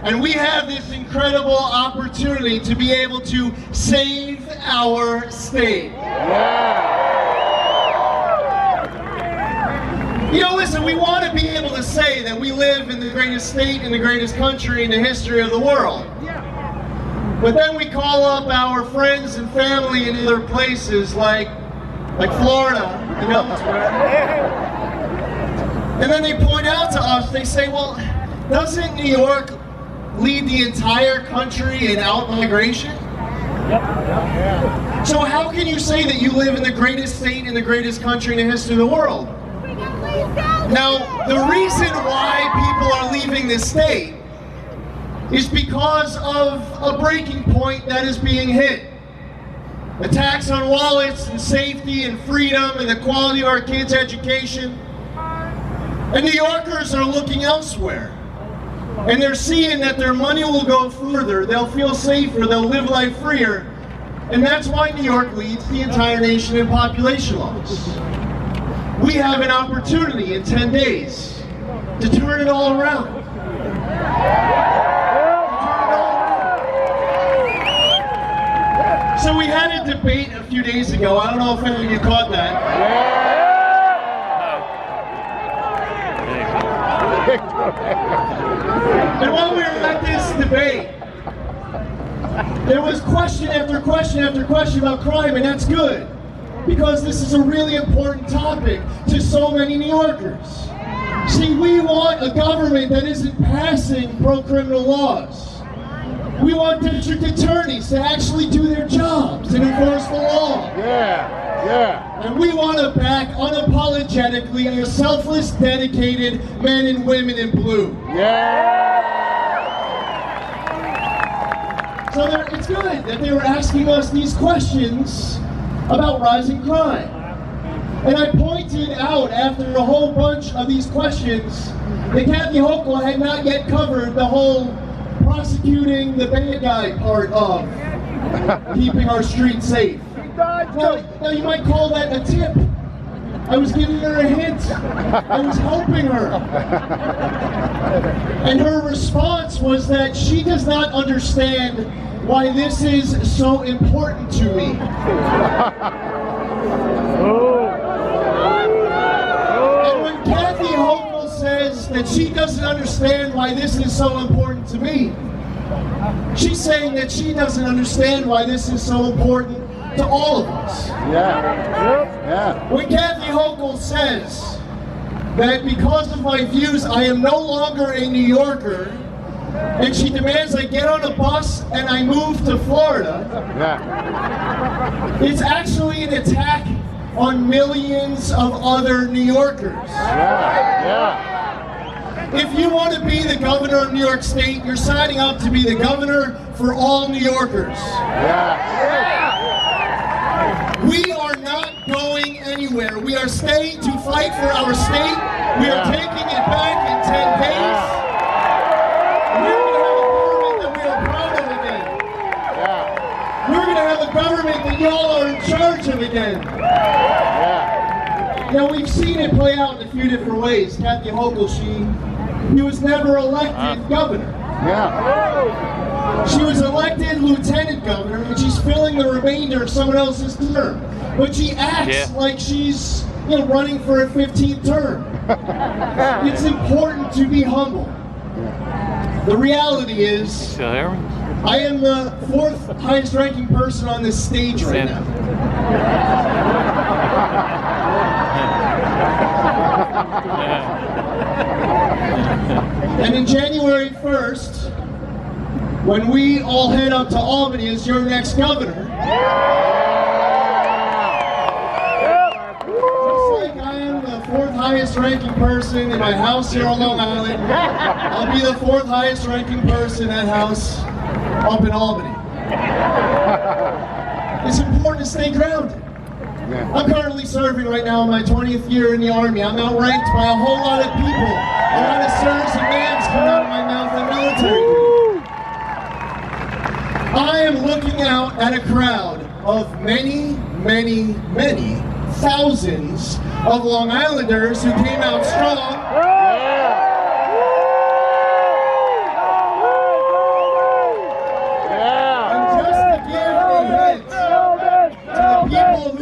And we have this incredible opportunity to be able to save our state. You know, listen, we want to be able to say that we live in the greatest state and the greatest country in the history of the world. But then we call up our friends and family in other places like Florida and elsewhere. And then they point out to us, they say, well, doesn't New York lead the entire country in out-migration? So how can you say that you live in the greatest state and the greatest country in the history of the world? Now, the reason why people are leaving this state is because of a breaking point that is being hit. Attacks on wallets and safety and freedom and the quality of our kids' education. And New Yorkers are looking elsewhere. And they're seeing that their money will go further, they'll feel safer, they'll live life freer. And that's why New York leads the entire nation in population loss. We have an opportunity in 10 days to turn it all around. So we had a debate a few days ago. I don't know if any of you caught that. And while we were at this debate, there was question after question after question about crime, and that's good, because this is a really important topic to so many New Yorkers. See, we want a government that isn't passing pro-criminal laws. We want district attorneys to actually do their jobs and enforce the law. And we want to back unapologetically a selfless, dedicated men and women in blue. So it's good that they were asking us these questions about rising crime. And I pointed out after a whole bunch of these questions that Kathy Hochul had not yet covered the whole prosecuting the bad guy part of keeping our streets safe. Now you might call that a tip. I was giving her a hint. I was helping her. And her response was that she does not understand why this is so important to me. And when Kathy Hochul says that she doesn't understand why this is so important to me, she's saying that she doesn't understand why this is so important to all of us. When Kathy Hochul says that because of my views I am no longer a New Yorker, and she demands I get on a bus and I move to Florida, it's actually an attack on millions of other New Yorkers. If you want to be the governor of New York State, you're signing up to be the governor for all New Yorkers. We are not going anywhere. We are staying to fight for our state. We are taking it back in 10 days. We're going to have a government that y'all are in charge of again. Now, we've seen it play out in a few different ways. Kathy Hochul, she was never elected governor. She was elected lieutenant governor, and she's filling the remainder of someone else's term. But she acts like she's running for a 15th term. It's important to be humble. The reality is, I am the 4th highest ranking person on this stage right now. And in January 1st, when we all head up to Albany as your next governor, just like I am the 4th highest ranking person in my house here on Long Island, I'll be the 4th highest ranking person in that house up in Albany. It's important to stay grounded. I'm currently serving right now in my 20th year in the Army. I'm outranked by a whole lot of people. A lot of sirs and ma'ams come out of my mouth in military. I am looking out at a crowd of many, many, many thousands of Long Islanders who came out strong.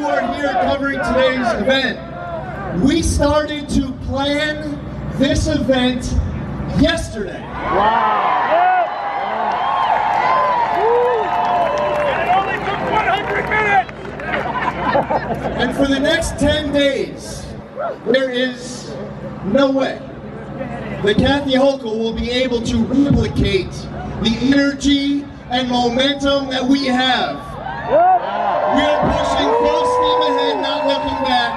who are here covering today's event, we started to plan this event yesterday. Wow. It only took 100 minutes. And for the next 10 days, there is no way that Kathy Hochul will be able to replicate the energy and momentum that we have. We are pushing full steam ahead, not looking back.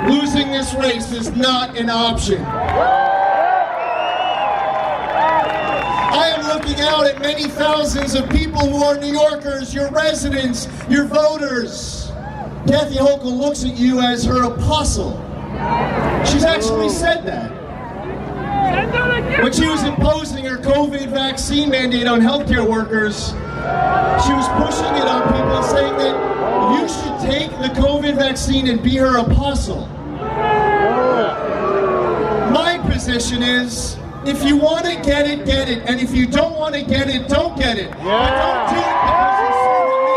Losing this race is not an option. I am looking out at many thousands of people who are New Yorkers, your residents, your voters. Kathy Hochul looks at you as her apostle. She's actually said that. When she was imposing her COVID vaccine mandate on healthcare workers, she was pushing it on people and saying that you should take the COVID vaccine and be her apostle. My position is, if you want to get it, get it. And if you don't want to get it, don't get it. But don't do it because you're serving me.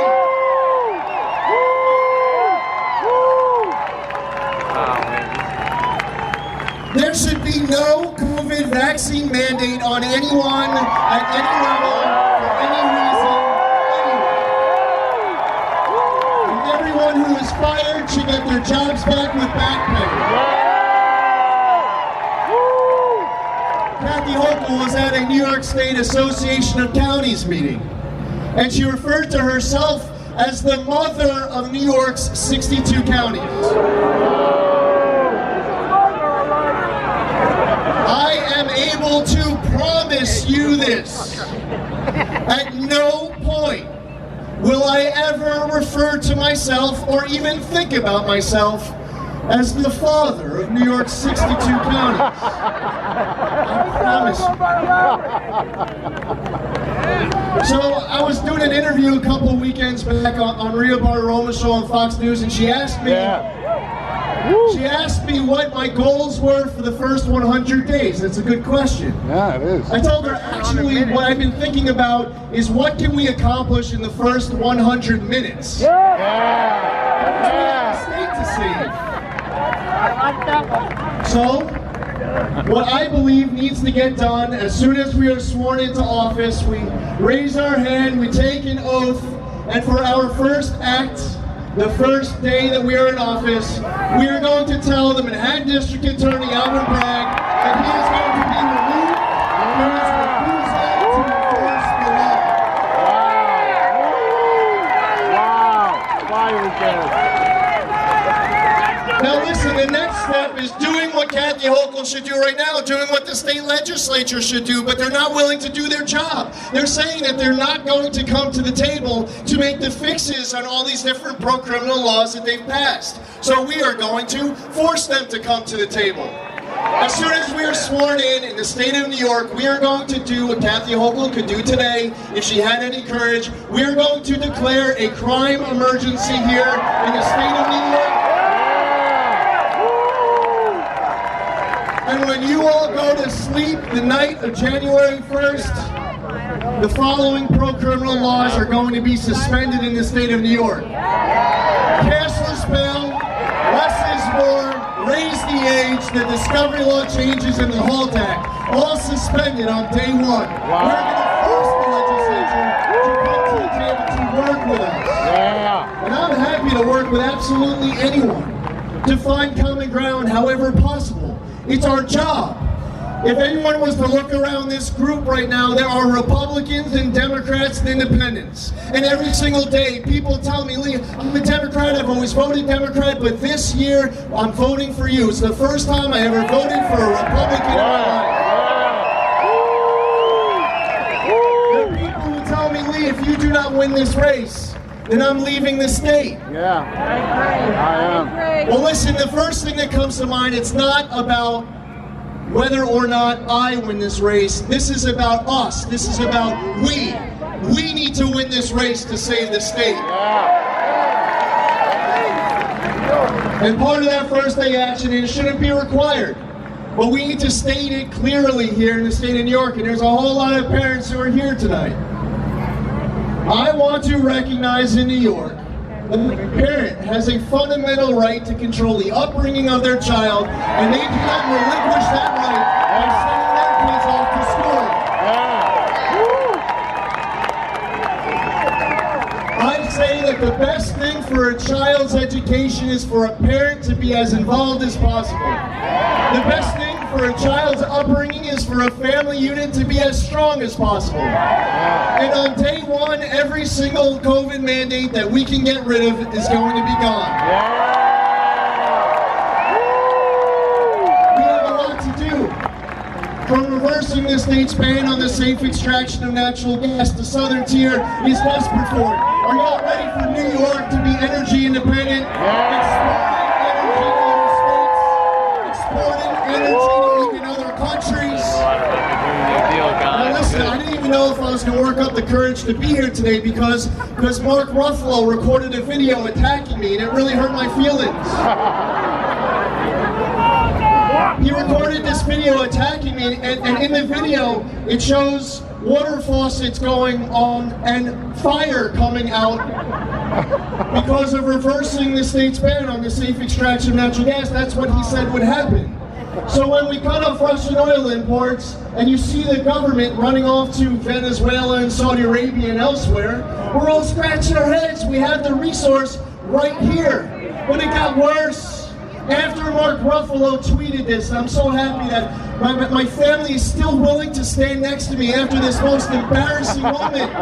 There should be no COVID vaccine mandate on anyone at any level, for any reason, anywhere. And everyone who is fired should get their jobs back with back pay. Kathy Hochul was at a New York State Association of Counties meeting, and she referred to herself as the mother of New York's 62 counties. I am able to promise you this. At no point will I ever refer to myself or even think about myself as the father of New York's 62 counties. I promise you. So I was doing an interview a couple weekends back on Rhea Bartiromo's show on Fox News, and she asked me what my goals were for the first 100 days. That's a good question. Yeah, it is. I told her, actually, what I've been thinking about is what can we accomplish in the first 100 minutes? We have a state to save. So, what I believe needs to get done as soon as we are sworn into office, we raise our hand, we take an oath, and for our first act, the first day that we are in office, we are going to tell the Manhattan District Attorney Alvin Bragg that he is going to be removed for his refusal to enforce the law. Wow. Why are we there? Now listen, the next step is doing what Kathy Hochul should do right now, doing what the state legislature should do, but they're not willing to do their job. They're saying that they're not going to come to the table to make the fixes on all these different pro-criminal laws that they've passed. So we are going to force them to come to the table. As soon as we are sworn in the state of New York, we are going to do what Kathy Hochul could do today if she had any courage. We are going to declare a crime emergency here in the state of New York. And when you all go to sleep the night of January 1st, the following pro-criminal laws are going to be suspended in the state of New York. Cashless bail, less is more, raise the age, the discovery law changes, and the HALT Act, all suspended on day one. We're going to force the legislature to come to the table to work with us. And I'm happy to work with absolutely anyone to find common ground however possible. It's our job. If anyone was to look around this group right now, there are Republicans and Democrats and Independents. And every single day, people tell me, Lee, I'm a Democrat, I've always voted Democrat, but this year, I'm voting for you. It's the first time I ever voted for a Republican in my life. There are people who tell me, Lee, if you do not win this race, then I'm leaving the state. Yeah, I am. Well, listen, the first thing that comes to mind, it's not about whether or not I win this race. This is about us. This is about we. We need to win this race to save the state. And part of that first day action, it shouldn't be required. But we need to state it clearly here in the state of New York, and there's a whole lot of parents who are here tonight. I want to recognize in New York the parent has a fundamental right to control the upbringing of their child, and they do not relinquish that right by sending their kids off to school. I say that the best thing for a child's education is for a parent to be as involved as possible. The best thing for a child's upbringing is for a family unit to be as strong as possible. And on day one, every single COVID mandate that we can get rid of is going to be gone. We have a lot to do. From reversing the state's ban on the safe extraction of natural gas, the Southern Tier is desperate for it. Are y'all ready for New York to be energy independent? Exporting energy to even other countries. Now listen, I didn't even know if I was going to work up the courage to be here today because Mark Ruffalo recorded a video attacking me and it really hurt my feelings. He recorded this video attacking me, and in the video, it shows water faucets going on and fire coming out because of reversing the state's ban on the safe extraction of natural gas. That's what he said would happen. So when we cut off Russian oil imports, and you see the government running off to Venezuela and Saudi Arabia and elsewhere, we're all scratching our heads. We have the resource right here. But it got worse. After Mark Ruffalo tweeted this, I'm so happy that my family is still willing to stand next to me after this most embarrassing moment.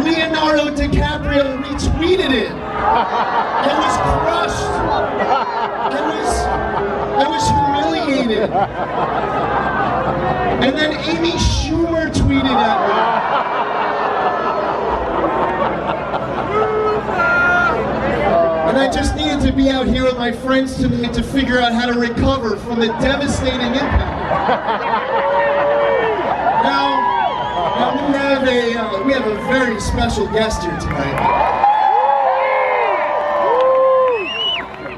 Leonardo DiCaprio retweeted it. I was crushed. I was humiliated. And then Amy Schumer tweeted at me. And I just needed to be out here with my friends tonight to figure out how to recover from the devastating impact. Now we have a very special guest here tonight.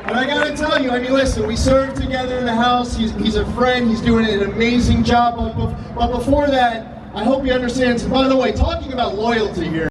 And I gotta tell you, I mean, listen, we served together in the House. He's a friend. He's doing an amazing job. But before that, I hope he understands. By the way, talking about loyalty here.